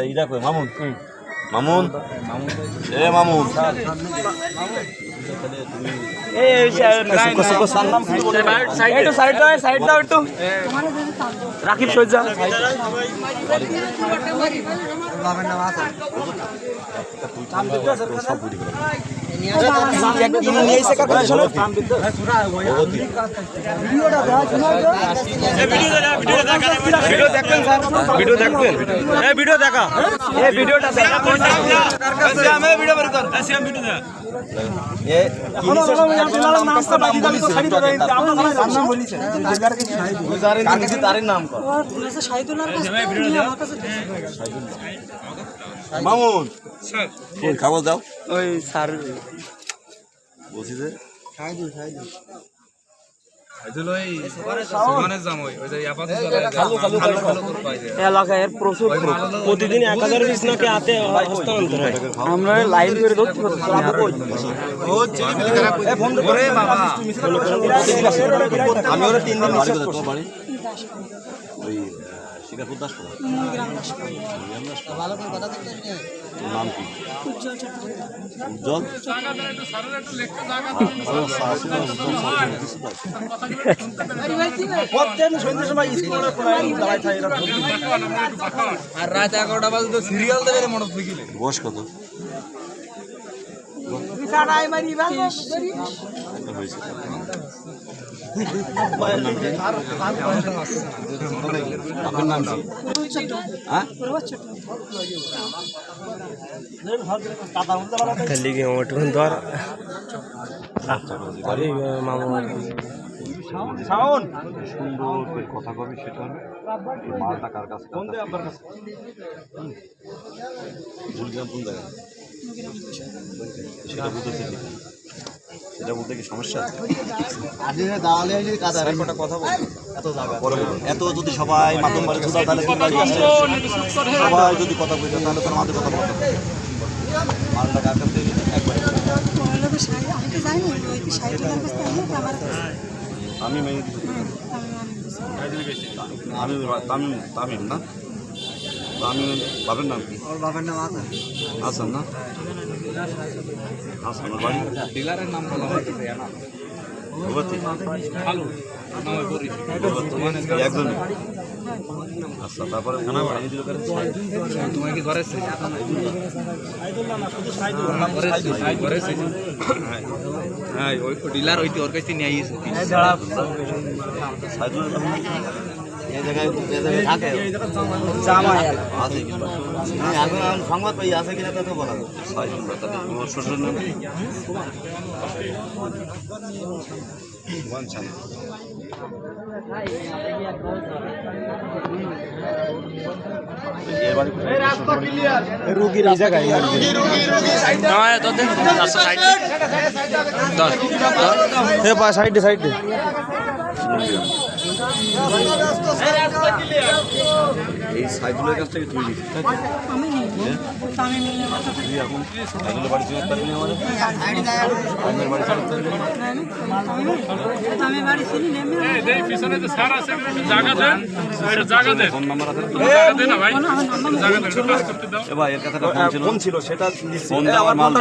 এইটা কই মামুন মামুন এ মামুন রাকিব সজ্জা ভিডিও দেখবেন ভিডিও দেখা ভিডিওটা মামুন খাবার দাও ওই স্যার বলছি যে এলাকায় প্রচুর প্রতিদিন 1000 পিস নাকি হাতে হস্তান্তর হয় আমরা লাইন করে ধরতে আমি ওরা 3 দিন বাড়ি করতে পারি ওই শিকারপুর দাসপুর ভালো করে কথা বলতে নাম কি উজ্জ্বল আর রাত 11টা বাজে তো সিরিয়াল দেবে মনে হচ্ছে বয়স কত আপনার নাম কি সুন্দর কথা কবি সেটা মালটা কার কাছে ঝুলগ্রাম কোন জায়গায় সেটা বুঝতে এটা বলতে কি সমস্যা কথা এত যদি সবাই মাধ্যম বাড়ি তাহলে সবাই যদি কথা বলতো তাহলে তোর মাঝে কথা বলতো মালটা কার কাছ থেকে একবারে আমি মেয়ে আমি তামিম তামিম না তামিম বাবার নাম কি বাবার নাম হাসান না হাসান বাড়ি ডিলারের নাম বলা হয়েছে একজন আচ্ছা তারপরে তোমার কি ঘরে হ্যাঁ ওই ডিলার ওই ওর কাছে নিয়ে আইছে সংবাদ পাই আছে কিনা তা তো বলা শ্বশুর নাম রুগীর এই জায়গায় সাইডে সাইডে এই সাইকেলের কাছ থেকে তুই দিচ্ছিস এখন সাইকেলের বাড়ি থেকে পারবি ফোন নাম্বার আছে ভাই এর কথাটা ফোন ছিল সেটা ফোন আমার মাল